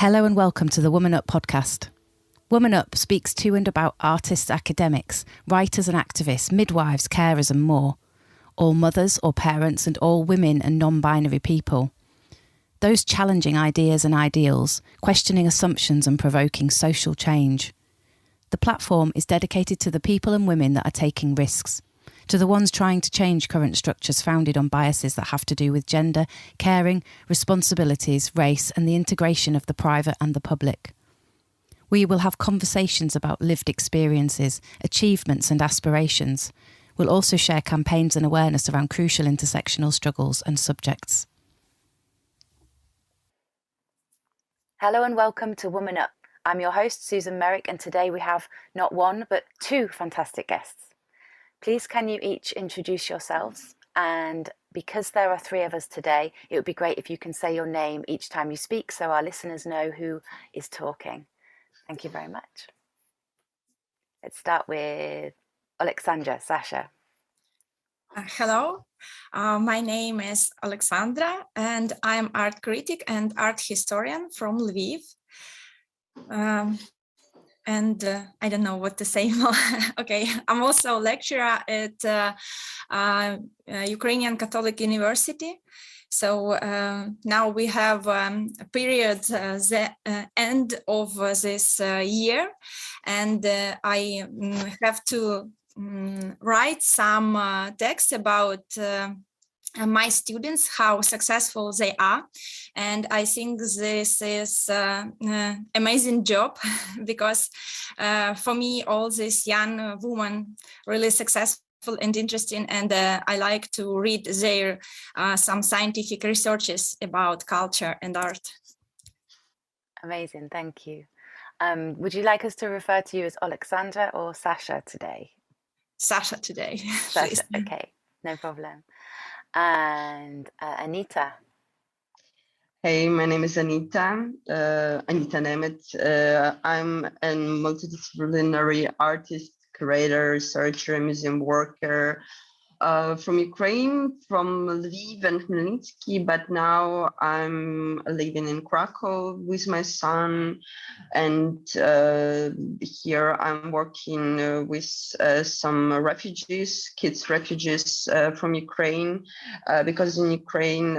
Hello and welcome to the Woman Up podcast. Woman Up speaks to and about artists, academics, writers and activists, midwives, carers and more. All mothers or parents and all women and non-binary people. Those challenging ideas and ideals, questioning assumptions and provoking social change. The platform is dedicated to the people and women that are taking risks, to the ones trying to change current structures founded on biases that have to do with gender, caring, responsibilities, race and the integration of the private and the public. We will have conversations about lived experiences, achievements and aspirations. We'll also share campaigns and awareness around crucial intersectional struggles and subjects. Hello and welcome to Woman Up. I'm your host, Susan Merrick, and today we have not one, but two fantastic guests. Please can you each introduce yourselves, and because there are three of us today, it would be great if you can say your name each time you speak so our listeners know who is talking. Thank you very much. Let's start with Oleksandra, Sasha. Hello, my name is Oleksandra and I'm art critic and art historian from Lviv. I don't know what to say more. Okay, I'm also a lecturer at Ukrainian Catholic University. So now we have a period, the end of this year, and I have to write some text about my students, how successful they are. And I think this is amazing job because for me, all these young women really successful and interesting, and I like to read their some scientific researches about culture and art. Amazing, thank you. Would you like us to refer to you as Oleksandra or Sasha today? Sasha today. Sasha, okay, no problem. And Anita. Hey, my name is Anita Nemeth. I'm a multidisciplinary artist, curator, researcher, museum worker from Ukraine, from Lviv and Khmelnytsky, but now I'm living in Krakow with my son, and here I'm working with some refugees, kids refugees from Ukraine, because in Ukraine,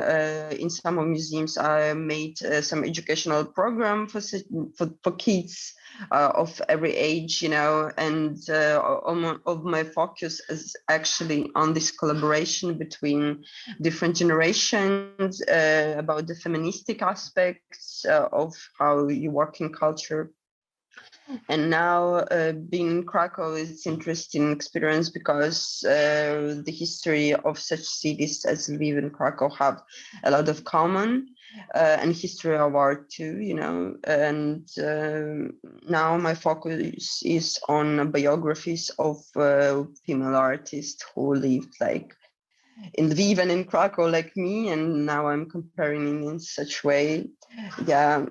in some museums, I made some educational program for kids of every age, you know, and all of my focus is actually on this collaboration between different generations about the feministic aspects of how you work in culture. And now being in Krakow is an interesting experience because the history of such cities as Lviv and Krakow have a lot of common. And history of art too, you know, and now my focus is on biographies of female artists who lived like in Lviv and in Krakow like me, and now I'm comparing in such way. Yeah,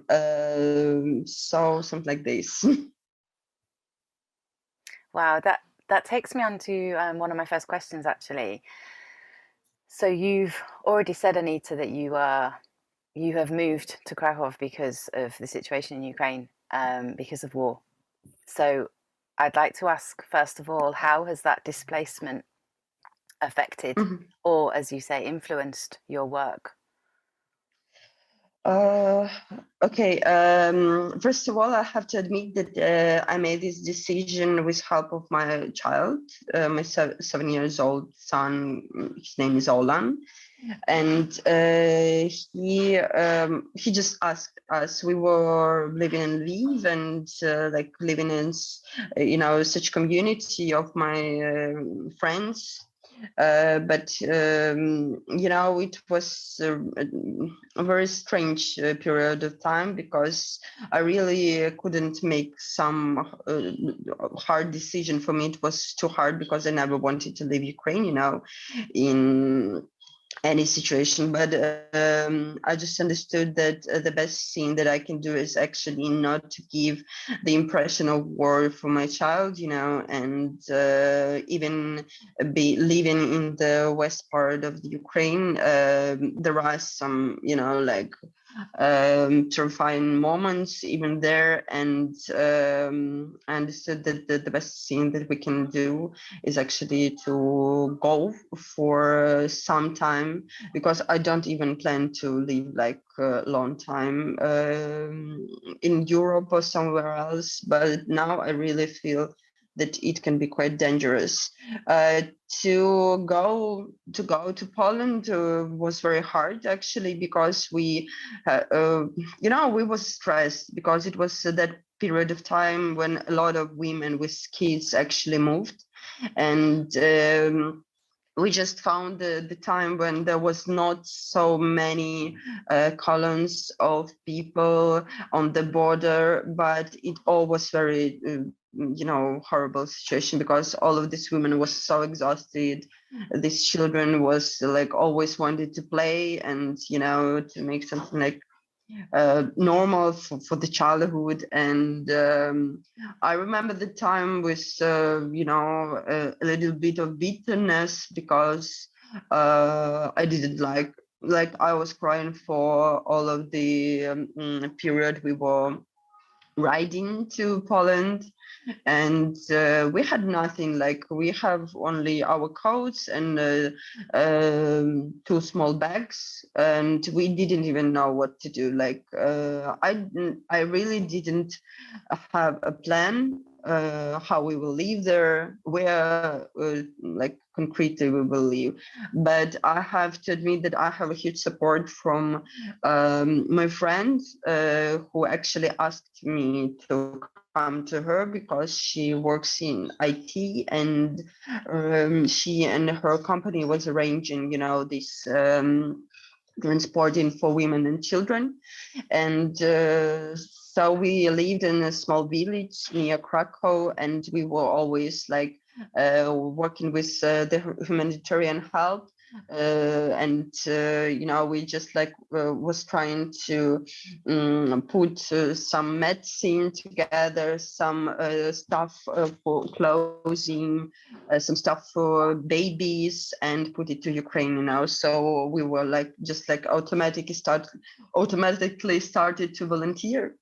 so something like this. Wow, that takes me on to one of my first questions actually. So you've already said, Anita, that you have moved to Krakow because of the situation in Ukraine, because of war. So I'd like to ask, first of all, how has that displacement affected or, as you say, influenced your work? Okay, first of all, I have to admit that I made this decision with help of my child, my 7 years old son. His name is Olan. And he just asked us. We were living in Lviv and like living in, you know, such community of my friends. But you know, it was a very strange period of time because I really couldn't make some hard decision. For me, it was too hard because I never wanted to leave Ukraine, you know, in any situation, but I just understood that the best thing that I can do is actually not to give the impression of war for my child, you know, and even be living in the west part of the Ukraine, there are some, you know, like terrifying moments even there, and I understood that the best thing that we can do is actually to go for some time, because I don't even plan to live like a long time in Europe or somewhere else, but now I really feel that it can be quite dangerous. To go to Poland was very hard actually, because we we was stressed, because it was that period of time when a lot of women with kids actually moved, and we just found the time when there was not so many columns of people on the border, but it all was very horrible situation, because all of these women was so exhausted. These children was like always wanted to play and to make something like normal for the childhood. And I remember the time with a little bit of bitterness, because I didn't like I was crying for all of the period we were riding to Poland, and we had nothing. Like, we have only our coats and 2 small bags, and we didn't even know what to do. Like, I really didn't have a plan how we will live there, where like concretely we will live. But I have to admit that I have a huge support from my friend who actually asked me to come to her, because she works in IT, and she and her company was arranging this transporting for women and children. And so we lived in a small village near Krakow, and we were always like working with the humanitarian help. And we just like was trying to put some medicine together, some stuff for clothing, some stuff for babies, and put it to Ukraine. So we were like just like automatically started to volunteer.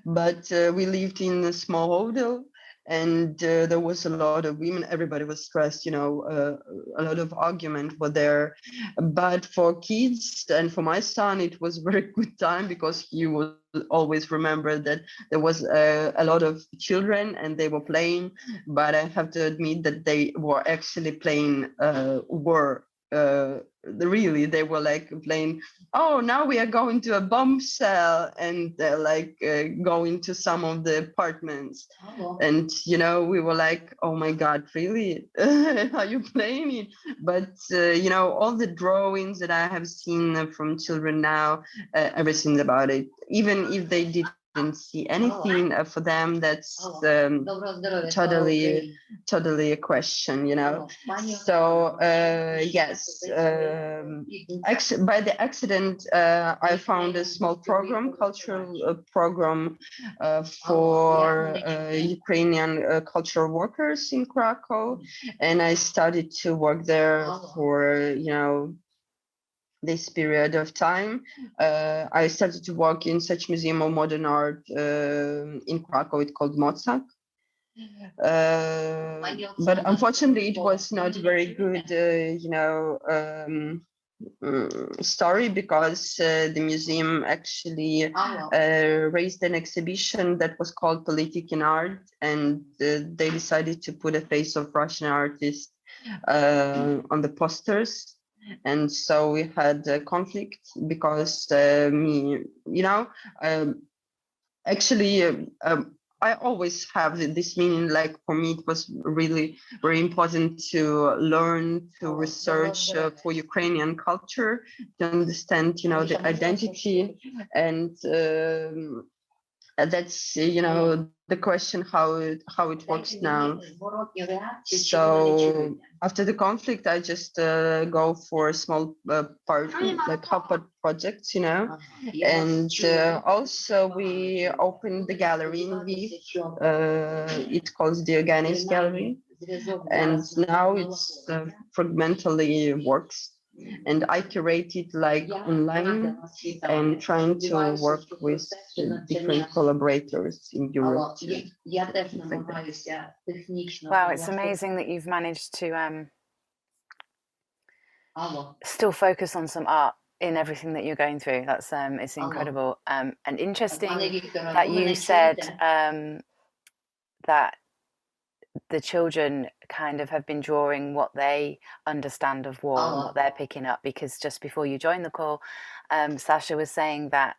But we lived in a small hotel, and there was a lot of women. Everybody was stressed, a lot of argument were there. But for kids and for my son, it was a very good time, because he will always remember that there was a lot of children and they were playing. But I have to admit that they were actually playing really, they were like playing, oh, now we are going to a bomb cell, and like going to some of the apartments. And we were like, oh my god, really? Are you playing it? But all the drawings that I have seen from children now, everything about it, even if they didn't see anything, for them that's totally a question. So yes, by the accident I found a small cultural program for Ukrainian cultural workers in Krakow, and I started to work there for this period of time. I started to work in such museum of modern art in Krakow. It's called Mozak. But unfortunately, it was not very good, story, because the museum actually raised an exhibition that was called Politic in Art, and they decided to put a face of Russian artist on the posters. And so we had a conflict, because I always have this meaning, like for me it was really very important to learn, to research for Ukrainian culture, to understand the identity, and that's the question how it works now. So after the conflict, I just go for a small part, like help projects, and also we opened the gallery in Lviv. It calls the Organis Gallery, and now it's fragmentally works. And I curated like online and trying to work with different collaborators in Europe. Wow, it's amazing that you've managed to still focus on some art in everything that you're going through. That's it's incredible and interesting that you said that the children kind of have been drawing what they understand of war and what they're picking up, because just before you joined the call, Sasha was saying that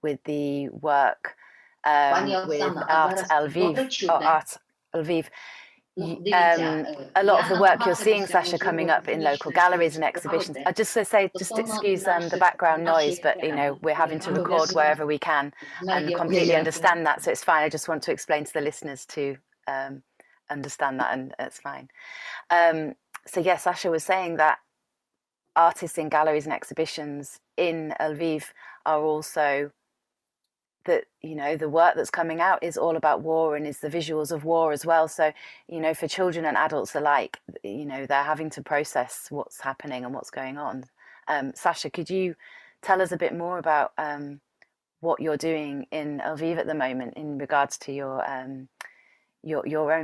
with the work with ArtLviv, a lot of the work you're seeing, Sasha, coming up in local galleries and exhibitions. I just to say, just excuse the background noise, but you know, we're having to record wherever we can and completely understand that, so it's fine. I just want to explain to the listeners to understand that, and it's fine. So yes, Sasha was saying that artists in galleries and exhibitions in Lviv are also, that, you know, the work that's coming out is all about war and is the visuals of war as well. So, you know, for children and adults alike, you know, they're having to process what's happening and what's going on. Sasha, could you tell us a bit more about what you're doing in Lviv at the moment in regards to your own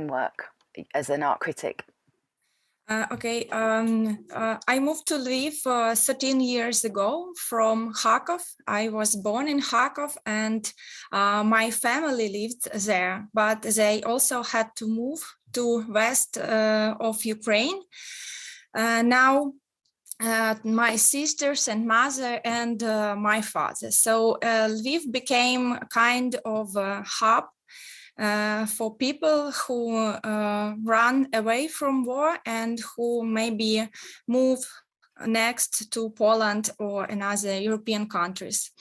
work as an art critic? Okay, I moved to Lviv 13 years ago from Kharkiv. I was born in Kharkiv, and my family lived there, but they also had to move to west of Ukraine. Now my sisters and mother and my father. So Lviv became kind of a hub for people who run away from war and who maybe move next to Poland or another European countries.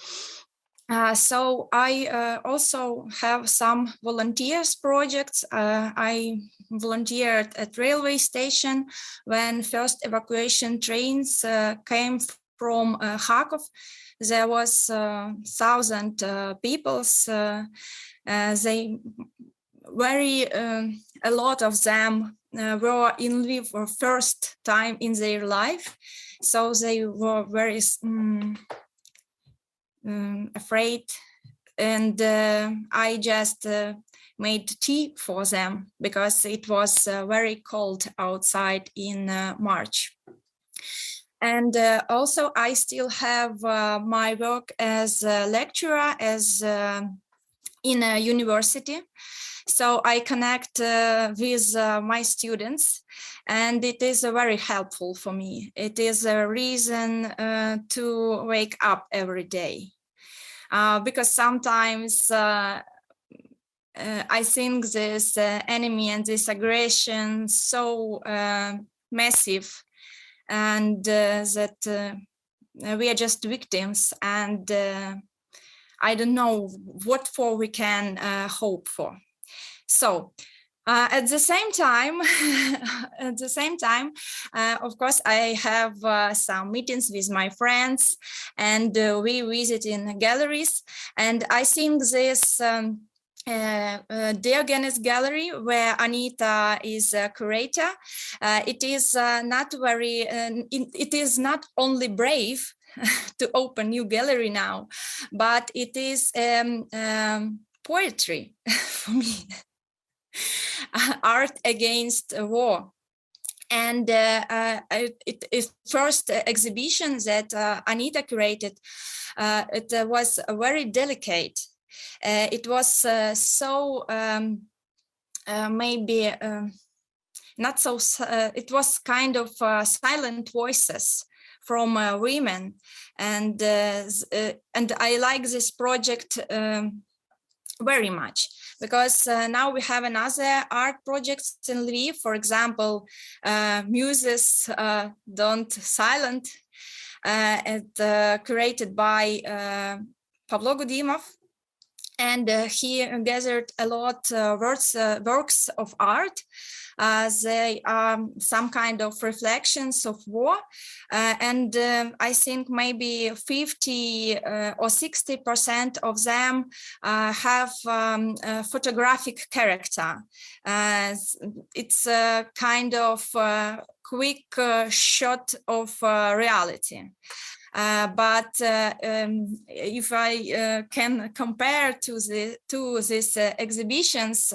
So I also have some volunteers projects. I volunteered at railway station when first evacuation trains came from Kharkiv. There was 1,000 people. They a lot of them were in Lviv for first time in their life, so they were very afraid, and I just made tea for them because it was very cold outside in March. And also I still have my work as a lecturer, as in a university. So I connect with my students, and it is very helpful for me. It is a reason to wake up every day, because sometimes I think this enemy and this aggression so massive, and that we are just victims, and I don't know what for we can hope for. So at the same time, of course, I have some meetings with my friends, and we visit in galleries. And I think this Diogenes gallery, where Anita is a curator, it is not very. It is not only brave to open new gallery now, but it is poetry for me. Art against war. And it is first exhibition that Anita curated. It was very delicate. It was so maybe not so. It was kind of silent voices from women, and I like this project very much, because now we have another art projects in Lviv. For example, Muses Don't Silent, curated by Pavlo Gudimov, and he gathered a lot works of art They are some kind of reflections of war. And I think maybe 50 or 60% of them have a photographic character. It's a kind of quick shot of reality. But if I can compare to these exhibitions,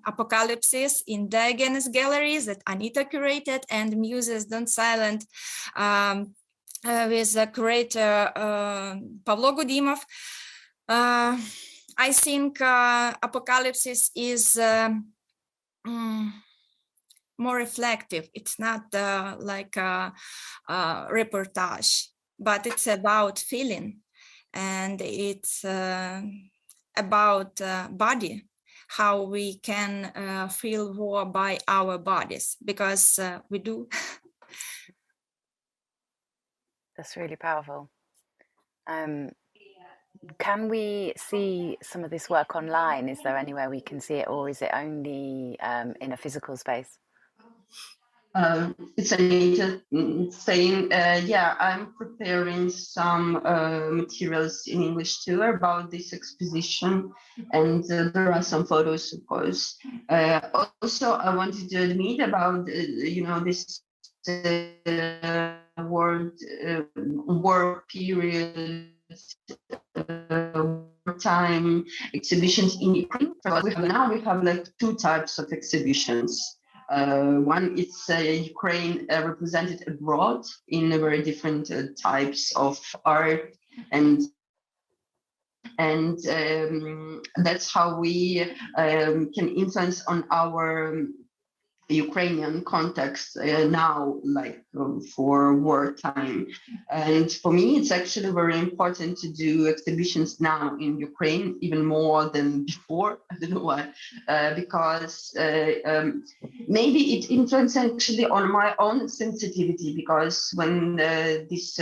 Apocalypse in Diogenes Gallery that Anita curated, and Muses Don't Silent with the curator Pavlo Gudimov, I think Apocalypse is more reflective. It's not like a reportage, but it's about feeling, and it's about body, how we can feel war by our bodies, because we do. That's really powerful. Can we see some of this work online? Is there anywhere we can see it, or is it only in a physical space? It's Anita saying, yeah, I'm preparing some materials in English too about this exposition, and there are some photos, of course. Also, I wanted to admit about, this war period, wartime exhibitions in Ukraine. We have like two types of exhibitions. One is Ukraine represented abroad in very different types of art, and that's how we can influence on our Ukrainian context now, like for wartime. And for me, it's actually very important to do exhibitions now in Ukraine, even more than before. I don't know why, because maybe it influenced actually on my own sensitivity, because when this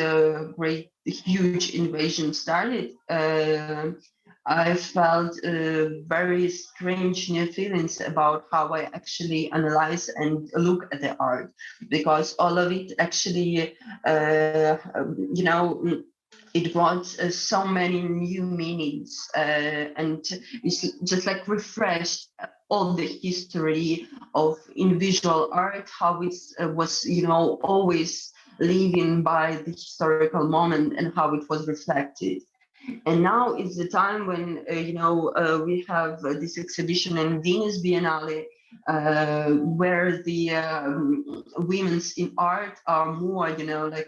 great, huge invasion started, I felt very strange new feelings about how I actually analyze and look at the art, because all of it actually, it brought so many new meanings, and it's just like refreshed all the history of individual art, how it was, always living by the historical moment and how it was reflected. And now is the time when, we have this exhibition in Venice Biennale, where the women's in art are more,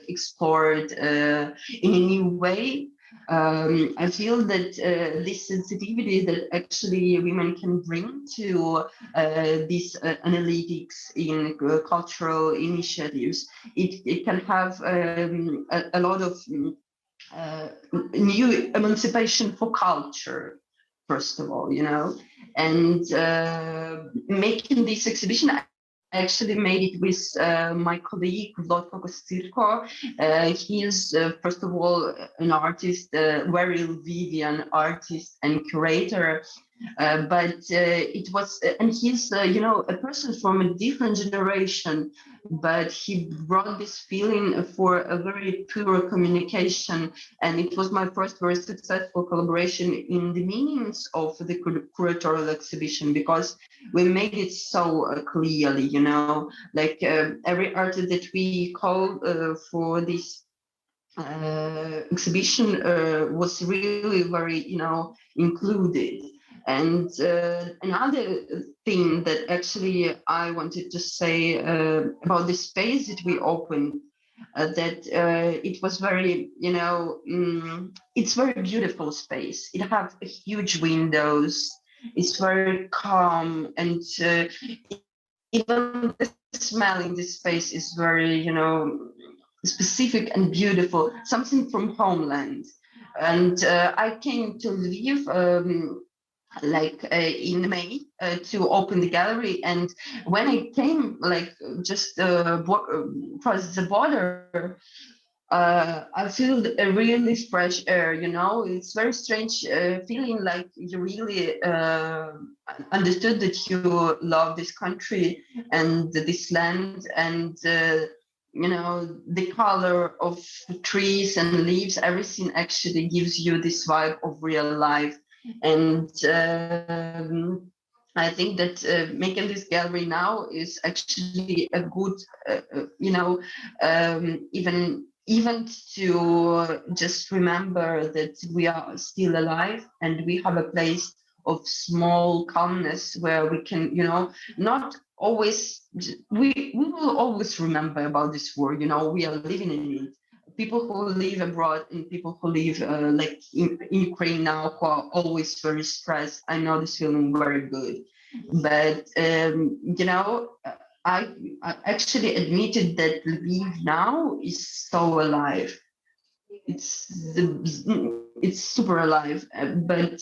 explored in a new way. I feel that this sensitivity that actually women can bring to these analytics in cultural initiatives, it can have a lot of new emancipation for culture, first of all, and making this exhibition, I actually made it with my colleague Vlodko Kostirko. He is, first of all, an artist, very Lvivian artist and curator. But it was, and he's, a person from a different generation, but he brought this feeling for a very pure communication. And it was my first very successful collaboration in the meanings of the curatorial exhibition, because we made it so clearly, like every artist that we call for this exhibition was really very, included. And another thing that actually I wanted to say about the space that we opened, that it was very, it's very beautiful space. It has huge windows. It's very calm, and even the smell in this space is very, specific and beautiful, something from homeland. And I came to Lviv in May to open the gallery, and when I came, just across the border, I feel a really fresh air, it's very strange feeling like you really understood that you love this country and this land and, the color of trees and leaves, everything actually gives you this vibe of real life. And I think that making this gallery now is actually a good, even to just remember that we are still alive and we have a place of small calmness where we can, not always, we will always remember about this war, we are living in it. People who live abroad and people who live like in Ukraine now who are always very stressed. I know this feeling very good. But, I actually admitted that Lviv now is so alive. It's super alive, but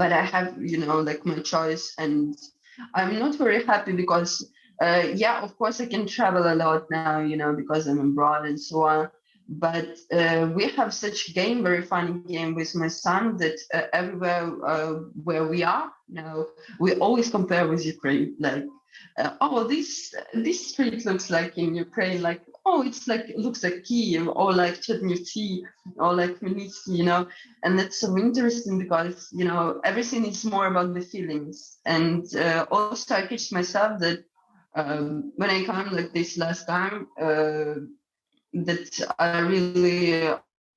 I have, like my choice, and I'm not very happy because, of course I can travel a lot now, because I'm abroad and so on. But we have such game, very funny game with my son that everywhere where we are now, we always compare with Ukraine. Like, this street looks like in Ukraine, like, it's like, it looks like Kiev or like Chernivtsi or like Khmelnytsky, and that's so interesting because, everything is more about the feelings. And also I catch myself that when I come like this last time, that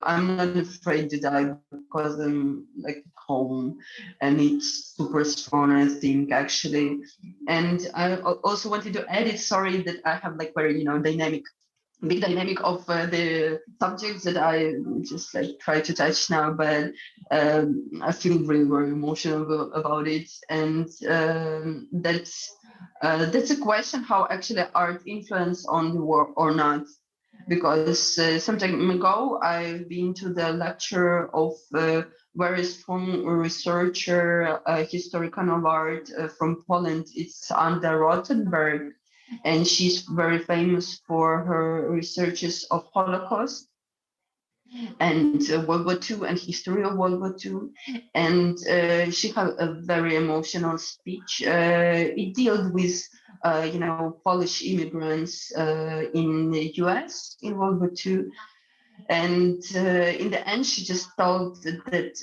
I'm not afraid to die because I'm like home and it's super strong, I think, actually. And I also wanted to add it, sorry that I have like very, big dynamic of the subjects that I just like try to touch now, but I feel very, very emotional about it. And that's a question how actually art influence on the war or not. Because some time ago, I've been to the lecture of very strong researcher, historian of art from Poland. It's Anita Rothenberg, and she's very famous for her researches of Holocaust and World War II and history of World War II. And she had a very emotional speech. It dealt with, Polish immigrants in the US in World War II. And in the end, she just told that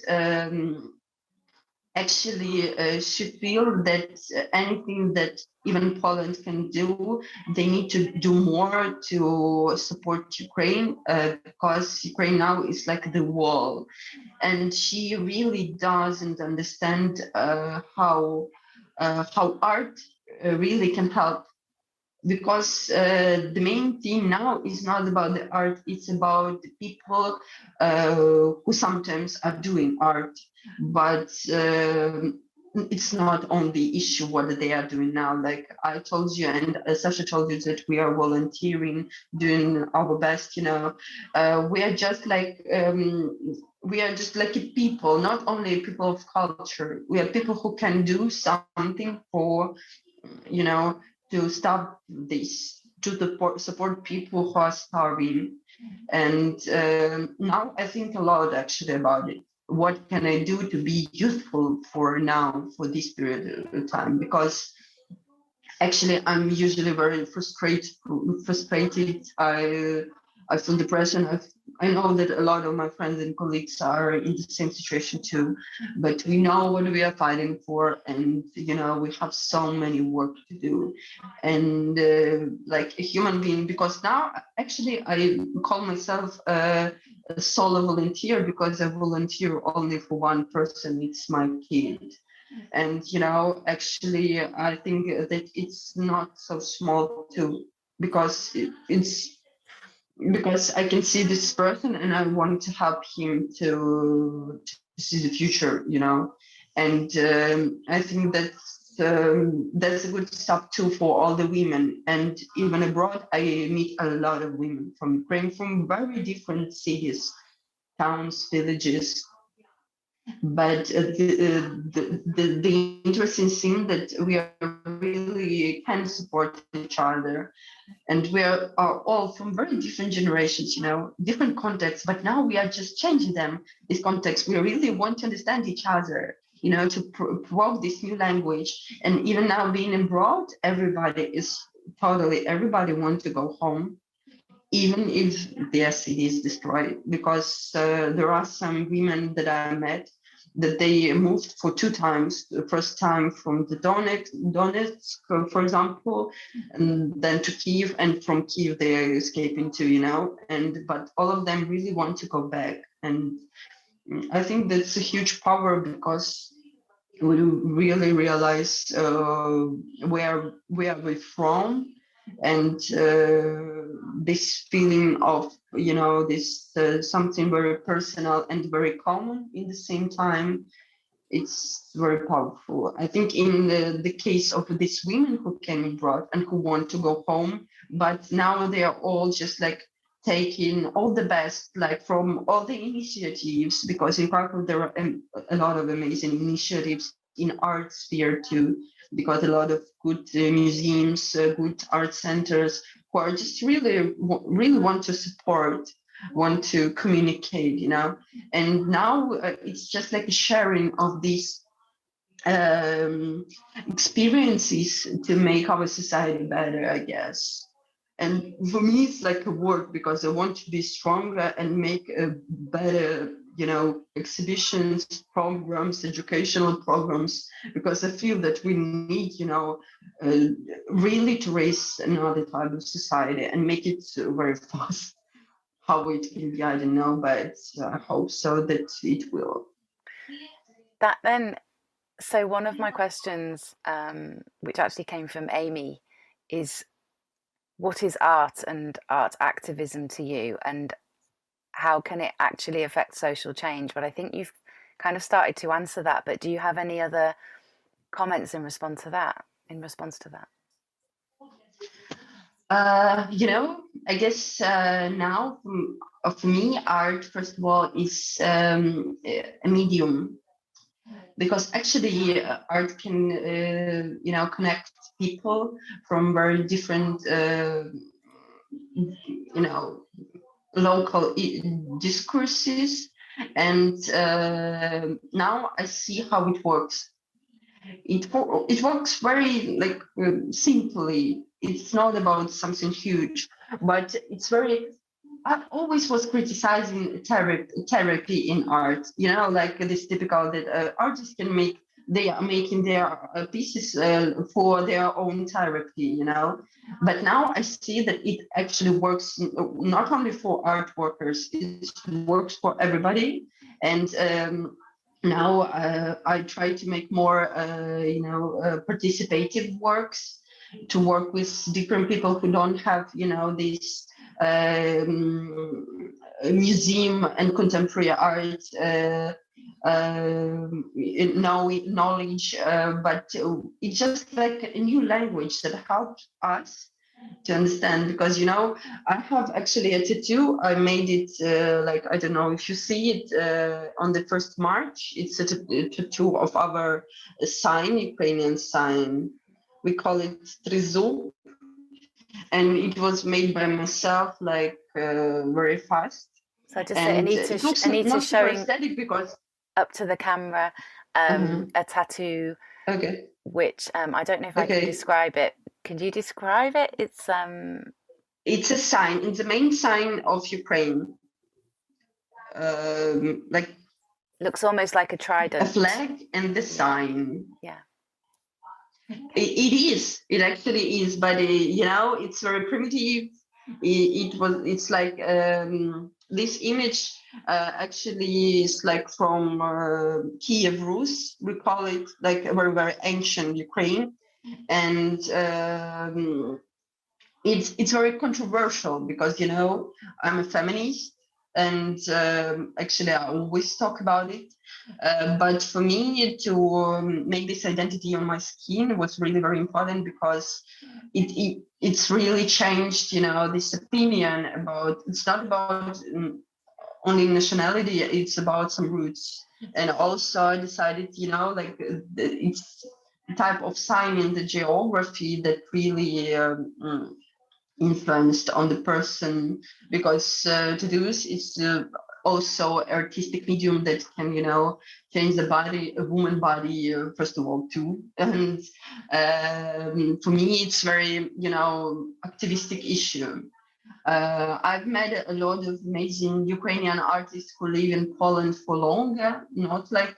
actually she feel that anything that even Poland can do, they need to do more to support Ukraine because Ukraine now is like the wall. And she really doesn't understand how art really can help. Because the main thing now is not about the art, it's about the people who sometimes are doing art, but it's not only issue what they are doing now. Like I told you, and Sasha told you that we are volunteering, doing our best, we are just like people, not only people of culture. We are people who can do something for, to stop this, to support people who are starving. And now I think a lot actually about it. What can I do to be useful for now, for this period of time? Because actually I'm usually very frustrated. I feel depression. I know that a lot of my friends and colleagues are in the same situation too, but we know what we are fighting for, and we have so many work to do. And like a human being, because now actually I call myself a solo volunteer because I volunteer only for one person. It's my kid. And actually I think that it's not so small too, because because I can see this person and I want to help him to see the future, and I think that's a good stuff too for all the women. And even abroad, I meet a lot of women from Ukraine, from very different cities, towns, villages. But the interesting thing that we are really can support each other, and we are all from very different generations, different contexts, but now we are just changing them, this context. We really want to understand each other, to provoke this new language. And even now being abroad, everybody wants to go home, even if their city is destroyed, because there are some women that I met that they moved for 2 times. The first time from the Donetsk, for example, and then to Kiev, and from Kiev they are escaping to, but all of them really want to go back. And I think that's a huge power, because we really realize where are we from, and this feeling of this something very personal and very common in the same time. It's very powerful. I think in the case of these women who came abroad and who want to go home, but now they are all just like taking all the best, like from all the initiatives, because in Kharkiv there are a lot of amazing initiatives in art sphere too, because a lot of good museums, good art centers, who are just really want to support, want to communicate, and now it's just like a sharing of these experiences to make our society better, I guess. And for me, it's like a work, because I want to be stronger and make a better, exhibitions, programs, educational programs, because I feel that we need, really to raise another type of society and make it very fast. How it can be, I don't know, but I hope so that it will. So one of my questions, which actually came from Amy, is what is art and art activism to you, and how can it actually affect social change? But I think you've kind of started to answer that, but do you have any other comments in response to that? I guess now for me, art, first of all, is a medium, because actually art can, connect people from very different, local discourses. And now I see how it works. It works very simply. It's not about something huge, but it's very. I always was criticizing therapy in art. Like this typical that artists can make. They are making their pieces for their own therapy. But now I see that it actually works not only for art workers. It works for everybody, and. Now I try to make more, participative works, to work with different people who don't have, this museum and contemporary art knowledge, but it's just like a new language that helps us to understand, because I have actually a tattoo. I made it I don't know if you see it on the 1st March. It's a tattoo of our sign, Ukrainian sign. We call it Trizu, and it was made by myself very fast. So just Anita showing aesthetic, because up to the camera a tattoo, okay, which I don't know if I can describe it. Can you describe it? It's a sign. It's the main sign of Ukraine. Looks almost like a trident. A flag and the sign. Yeah. It is. It actually is, but it's very primitive. It's like this image actually is like from Kiev, Rus. We call it like a very, very ancient Ukraine. And it's very controversial, because I'm a feminist, and actually I always talk about it, but for me to make this identity on my skin was really very important, because it's really changed this opinion about. It's not about only nationality, it's about some roots. And also I decided, like it's a type of sign in the geography that really influenced on the person, because to do this, it's also artistic medium that can, change the body, a woman body, first of all, too. And for me, it's very, activistic issue. I've met a lot of amazing Ukrainian artists who live in Poland for longer, not like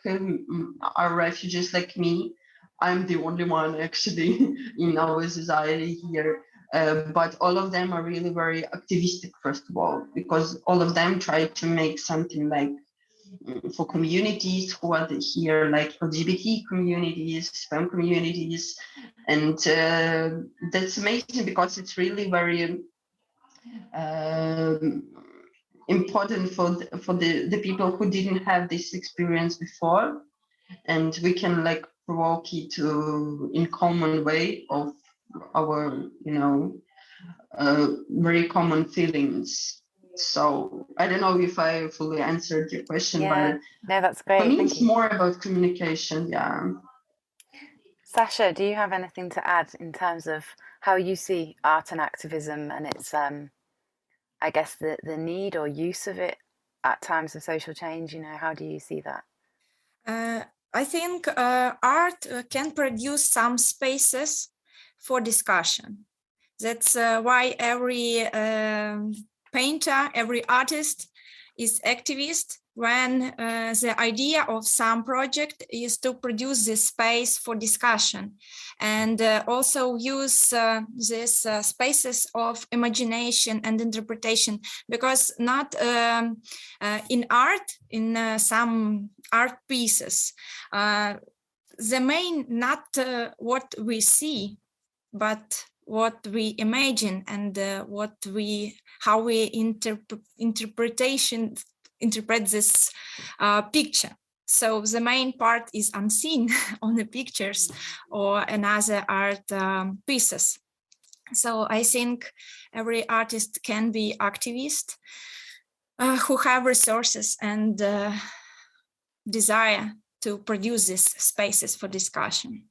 are refugees like me. I'm the only one actually in our society here. But all of them are really very activistic, first of all, because all of them try to make something like for communities who are here, like LGBT communities, femme communities. And that's amazing because it's really very important for the people who didn't have this experience before, and we can like provoke it to in common way of our very common feelings. So I don't know if I fully answered your question, but no, that's great. For me, Thank it's you. more about communication. Yeah. Sasha, do you have anything to add in terms of how you see art and activism and its, I guess, the need or use of it at times of social change? How do you see that? I think art can produce some spaces for discussion. That's why every painter, every artist is activist when the idea of some project is to produce this space for discussion, and also use these spaces of imagination and interpretation, because not in art, in some art pieces, the main not what we see, but what we imagine, and how we interpret this picture. So the main part is unseen on the pictures or another art pieces. So I think every artist can be activist who have resources and desire to produce these spaces for discussion.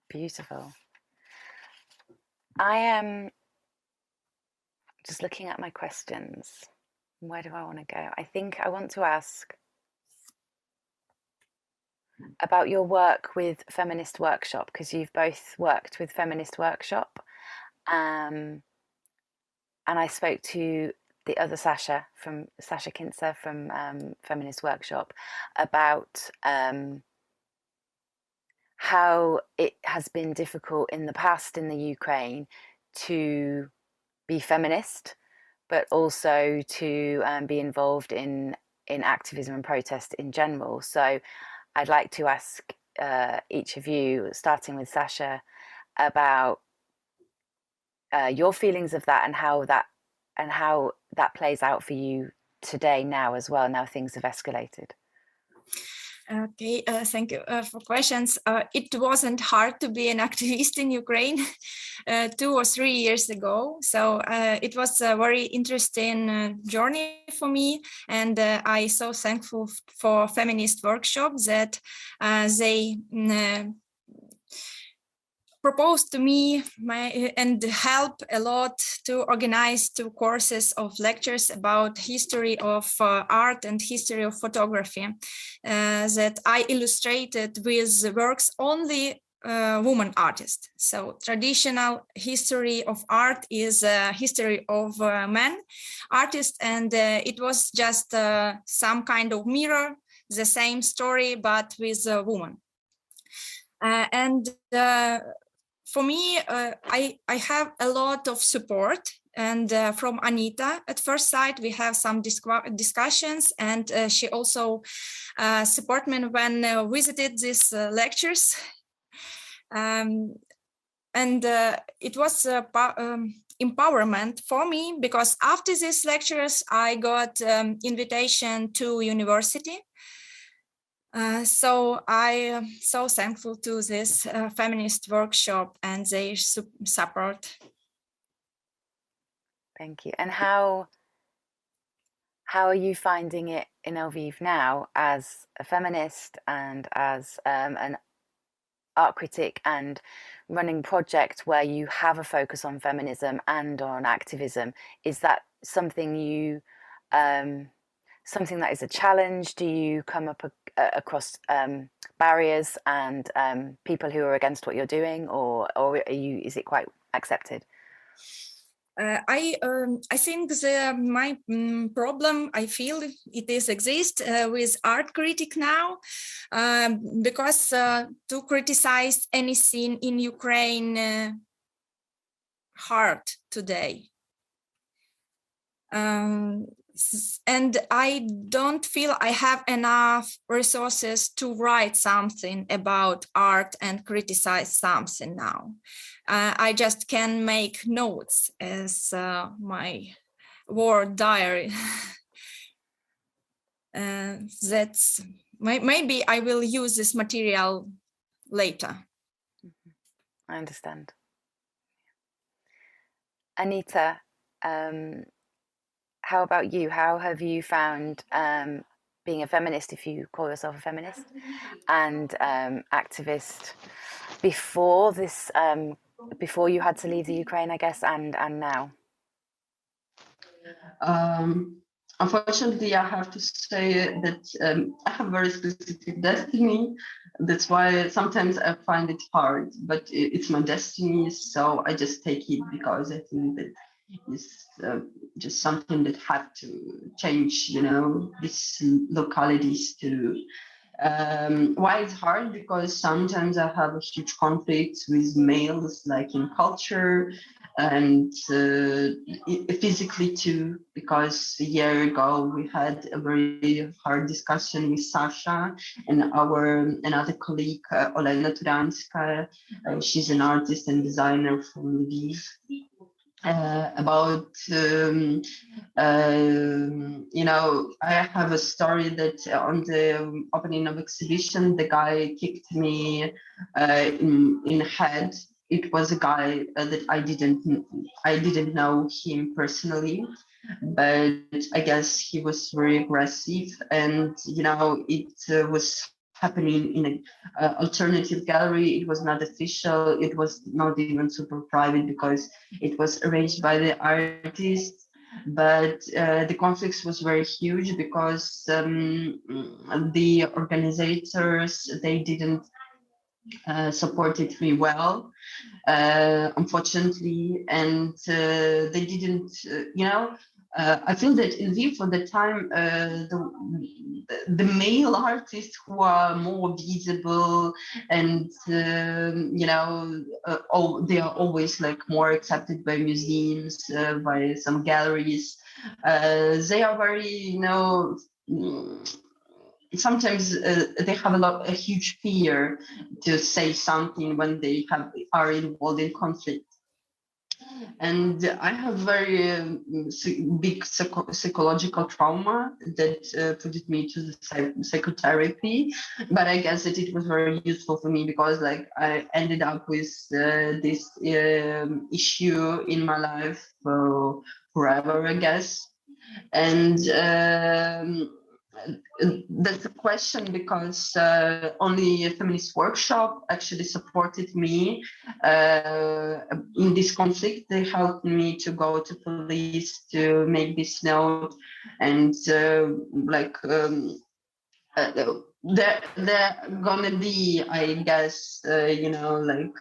Beautiful. I am just looking at my questions. Where do I want to go? I think I want to ask about your work with Feminist Workshop, because you've both worked with Feminist Workshop. And I spoke to the other Sasha Kintzer from Feminist Workshop about how it has been difficult in the past in the Ukraine to be feminist, but also to be involved in activism and protest in general. So I'd like to ask each of you, starting with Sasha, about your feelings of that and how that plays out for you today now as well, now things have escalated. Okay, thank you for questions. It wasn't hard to be an activist in Ukraine 2 or 3 years ago. So it was a very interesting journey for me. And I'm so thankful for Feminist Workshop that they proposed to me and help a lot to organize 2 courses of lectures about history of art and history of photography that I illustrated with works only woman artists. So traditional history of art is a history of men artists, and it was just some kind of mirror, the same story, but with a woman. And for me, I have a lot of support, and from Anita. At first sight, we have some discussions, and she also supported me when visited these lectures. And it was empowerment for me, because after these lectures, I got invitation to university. So I am so thankful to this Feminist Workshop and their support. Thank you. And how are you finding it in Lviv now as a feminist and as an art critic and running a project where you have a focus on feminism and on activism? Is that something you something that is a challenge? Do you come up across barriers and people who are against what you're doing, or is it quite accepted? I think my problem, I feel it is exist with art critic now, because to criticize anything in Ukraine hard today. And I don't feel I have enough resources to write something about art and criticize something now. I just can make notes as my word diary. That's maybe I will use this material later. I understand. Anita, how about you? How have you found being a feminist, if you call yourself a feminist, and activist before this, before you had to leave the Ukraine, I guess, and now? Unfortunately, I have to say that I have a very specific destiny. That's why sometimes I find it hard, but it's my destiny, so I just take it because I think that it's just something that had to change, you know, these localities to. Why it's hard? Because sometimes I have a huge conflict with males, like in culture, and physically too, because a year ago we had a very hard discussion with Sasha and our another colleague, Oleksandra Kushchenko. She's an artist and designer from Lviv. About you know, I have a story that on the opening of exhibition, the guy kicked me in the head. It was a guy that I didn't know him personally, but I guess he was very aggressive, and you know, it was happening in an alternative gallery. It was not official. It was not even super private because it was arranged by the artist. But the conflicts was very huge because the organizers, they didn't supported me well, unfortunately, and they didn't, you know, I feel that in Lviv for the time, the male artists who are more visible and, you know, they are always like more accepted by museums, by some galleries. They are very, you know, sometimes they have a huge fear to say something when they are involved in conflict. And I have very big psychological trauma that put me to the psychotherapy, but I guess that it was very useful for me because like I ended up with this issue in my life for forever, I guess. And that's a question because only a Feminist Workshop actually supported me in this conflict. They helped me to go to police to make this note, and they're gonna be, I guess, you know, like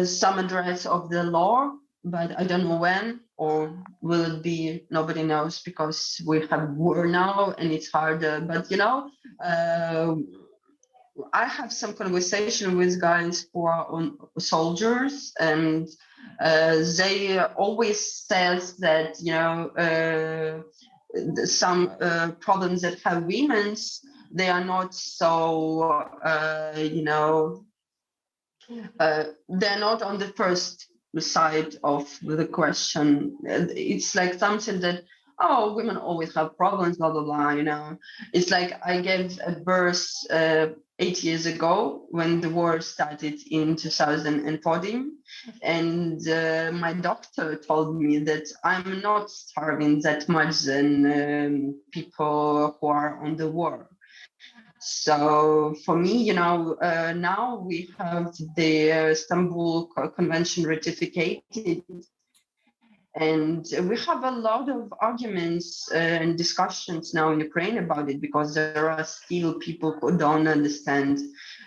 some address of the law, but I don't know when, or will it be, nobody knows, because we have war now and it's harder. But you know, I have some conversation with guys who are on soldiers, and they always says that, you know, some problems that have women's, they are not so, you know, they're not on the first side of the question. It's like something that oh, women always have problems, blah, blah, blah, you know. It's like I gave a birth 8 years ago when the war started in 2014. And my doctor told me that I'm not starving that much than people who are on the war. So for me, you know, now we have the Istanbul Convention ratified, and we have a lot of arguments and discussions now in Ukraine about it, because there are still people who don't understand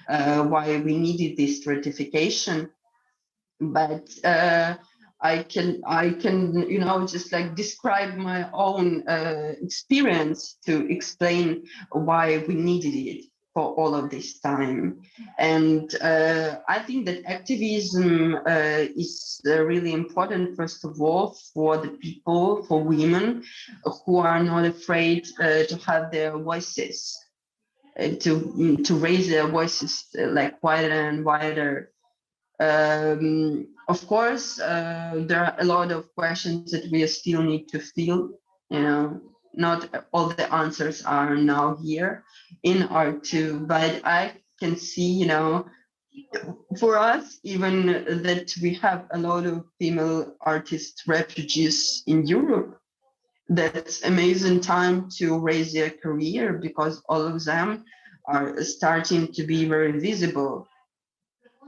why we needed this ratification. But I can, you know, just like describe my own experience to explain why we needed it for all of this time. And I think that activism is really important, first of all, for the people, for women who are not afraid to have their voices, to raise their voices like wider and wider. Of course, there are a lot of questions that we still need to fill. You know, not all the answers are now here in art too, but I can see, you know, for us, even that we have a lot of female artist refugees in Europe, that's amazing time to raise their career, because all of them are starting to be very visible.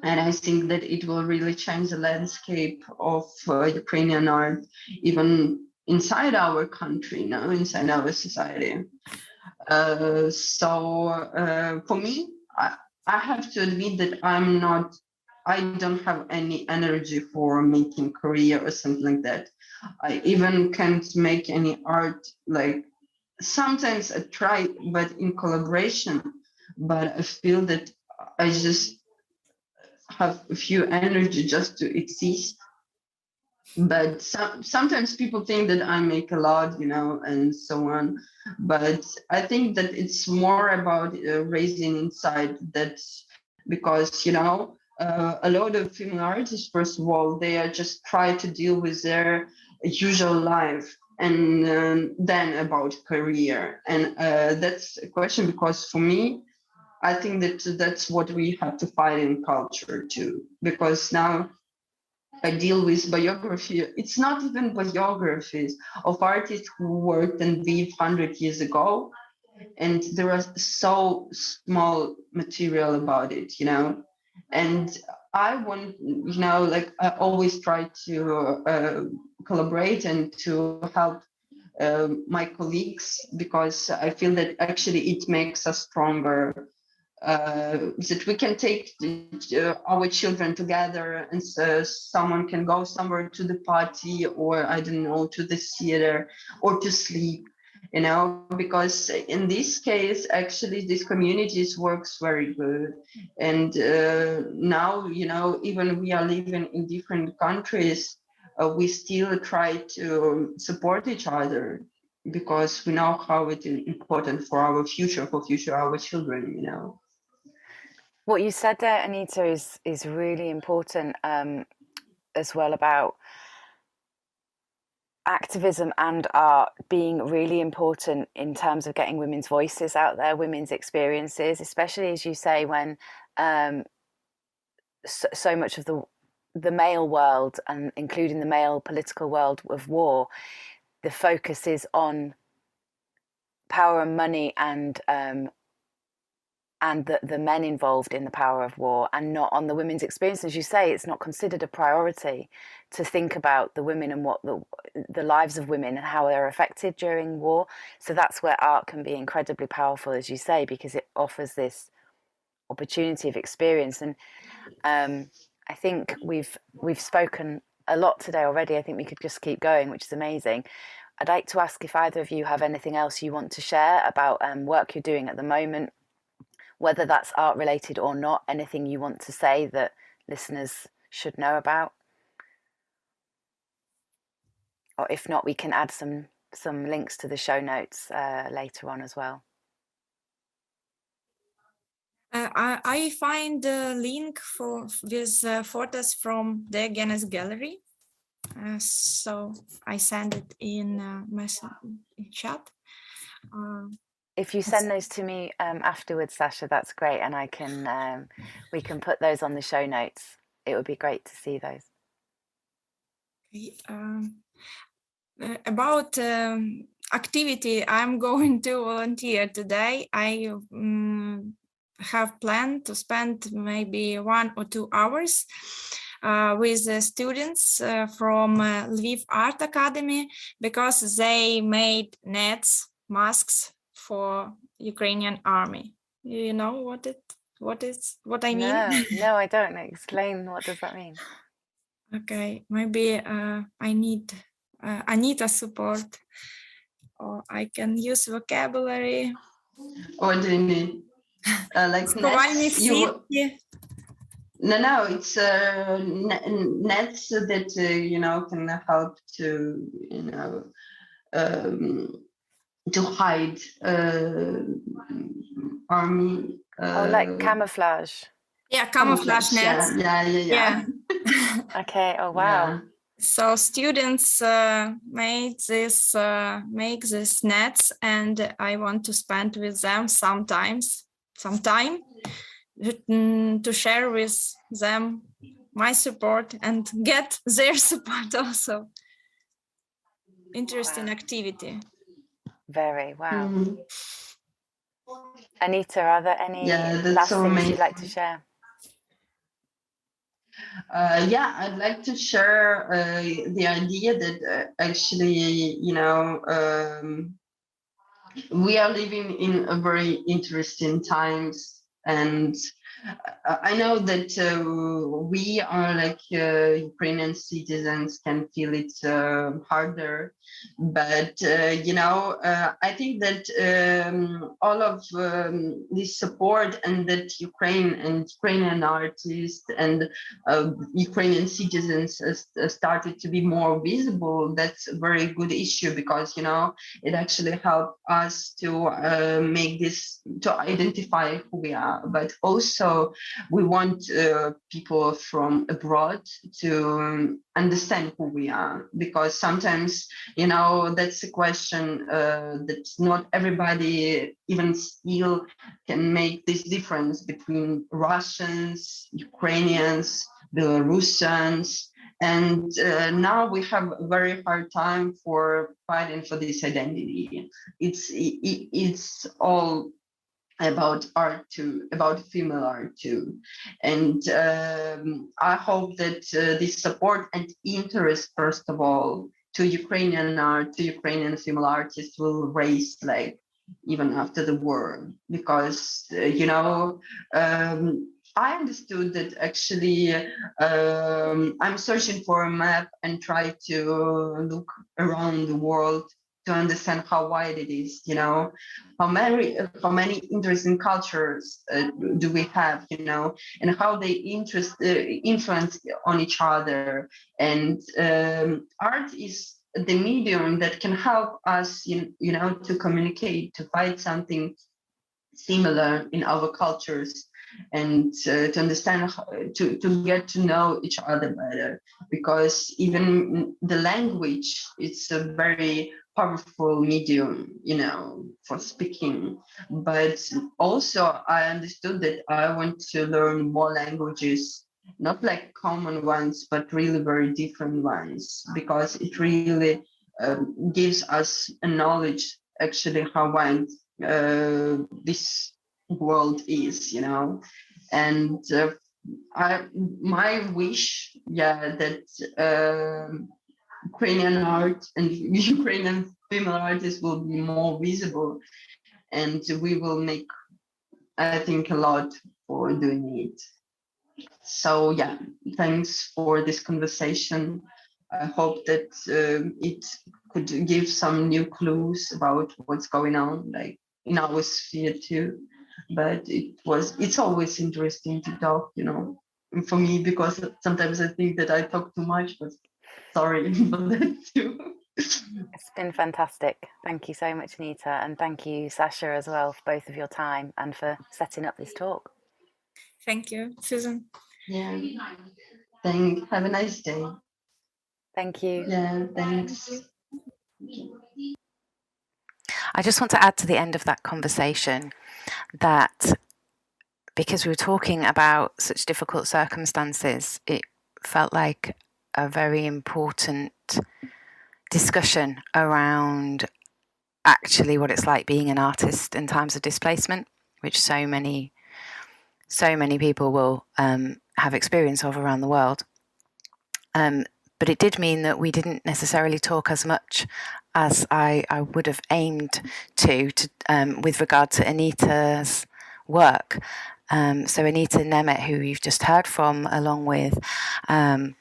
And I think that it will really change the landscape of Ukrainian art, even inside our country, now inside our society. For me, I have to admit that I don't have any energy for making career or something like that. I even can't make any art, like sometimes I try, but in collaboration, but I feel that I just have a few energy just to exist. But sometimes people think that I make a lot, you know, and so on. But I think that it's more about raising inside that, because, you know, a lot of female artists, first of all, they are just try to deal with their usual life, and then about career. And that's a question, because for me, I think that that's what we have to fight in culture too, because now I deal with biography. It's not even biographies of artists who worked in Lviv 100 years ago, and there are so small material about it, you know. And I want, you know, like I always try to collaborate and to help my colleagues, because I feel that actually it makes us stronger. That we can take our children together, and so someone can go somewhere to the party, or I don't know, to the theater, or to sleep, you know, because in this case actually these communities works very good. And now, you know, even we are living in different countries, we still try to support each other, because we know how it is important for our future, our children, you know. What you said there, Anita, is really important as well, about activism and art being really important in terms of getting women's voices out there, women's experiences, especially, as you say, when so much of the male world, and including the male political world of war, the focus is on power and money, and the men involved in the power of war, and not on the women's experience. As you say, it's not considered a priority to think about the women and what the lives of women and how they're affected during war. So that's where art can be incredibly powerful, as you say, because it offers this opportunity of experience. And I think we've spoken a lot today already. I think we could just keep going, which is amazing. I'd like to ask if either of you have anything else you want to share about work you're doing at the moment, whether that's art related or not, anything you want to say that listeners should know about. Or if not, we can add some links to the show notes later on as well. I find the link with photos from the Diogenes gallery. So I send it in chat. If you send those to me afterwards, Sasha, that's great, and I can we can put those on the show notes. It would be great to see those. About activity, I'm going to volunteer today. I have planned to spend maybe 1 or 2 hours with the students from Lviv Art Academy, because they made nets, masks for Ukrainian army. You know what I mean? No, I don't. Explain, what does that mean? Okay, maybe I need Anita support, or I can use vocabulary. What do you need? Like nets? No, it's nets that can help to to hide army. like camouflage. Yeah, camouflage nets. Yeah. Okay. Oh wow. Yeah. So students make this nets, and I want to spend with them some time to share with them my support and get their support also. Interesting activity. Very wow. Mm-hmm. Anita, are there any last things you'd like to share? I'd like to share the idea that actually, we are living in a very interesting times, and I know that we are like Ukrainian citizens can feel it harder, but I think that all of this support, and that Ukrainian artists and Ukrainian citizens started to be more visible. That's a very good issue, because it actually helped us to make this, to identify who we are, but also we want people from abroad to understand who we are, because sometimes that's a question that not everybody even still can make this difference between Russians, Ukrainians, Belarusians. And now we have a very hard time for fighting for this identity. It's all about art too, about female art too. And I hope that this support and interest, first of all, to Ukrainian art, to Ukrainian female artists will raise like even after the war, because I understood that actually I'm searching for a map and try to look around the world to understand how wide it is, how many interesting cultures do we have, and how they influence on each other. And art is the medium that can help us, to communicate, to find something similar in our cultures, and to understand, to get to know each other better, because even the language, it's a very powerful medium, for speaking. But also I understood that I want to learn more languages, not like common ones, but really very different ones, because it really gives us a knowledge actually how wide this world is, and my wish, that Ukrainian art and Ukrainian female artists will be more visible, and we will make, I think, a lot for doing it. So thanks for this conversation. I hope that it could give some new clues about what's going on, like in our sphere too. But it's always interesting to talk, for me, because sometimes I think that I talk too much, but sorry for that too. It's been fantastic. Thank you so much, Anita, and thank you, Sasha, as well, for both of your time and for setting up this talk. Thank you, Susan. Yeah. Have a nice day. Thank you. Yeah, thanks. I just want to add to the end of that conversation that because we were talking about such difficult circumstances, it felt like a very important discussion around actually what it's like being an artist in times of displacement, which so many people will have experience of around the world. But it did mean that we didn't necessarily talk as much as I would have aimed to with regard to Anita's work. So Anita Nemeth, who you've just heard from, along with Sasha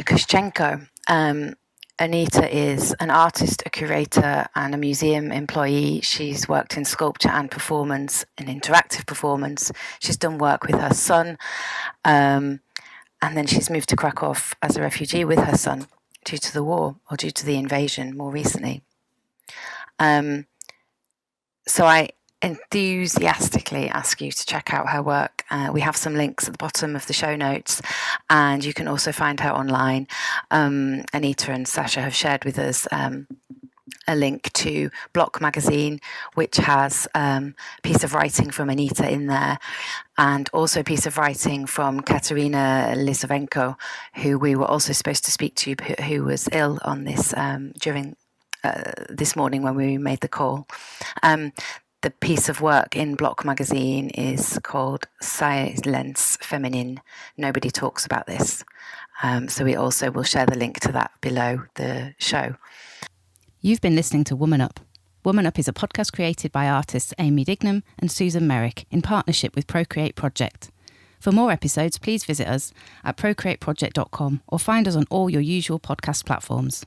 Kushchenko. Anita is an artist, a curator, and a museum employee. She's worked in sculpture and performance, and interactive performance. She's done work with her son, and then she's moved to Krakow as a refugee with her son due to the war, or due to the invasion more recently. So I enthusiastically ask you to check out her work. We have some links at the bottom of the show notes, and you can also find her online. Anita and Sasha have shared with us a link to Block magazine, which has a piece of writing from Anita in there, and also a piece of writing from Katerina Lisovenko, who we were also supposed to speak to, who was ill on this during this morning when we made the call. The piece of work in Block magazine is called Silence Feminine. Nobody talks about this. So we also will share the link to that below the show. You've been listening to Woman Up. Woman Up is a podcast created by artists Amy Dignam and Susan Merrick in partnership with Procreate Project. For more episodes, please visit us at procreateproject.com or find us on all your usual podcast platforms.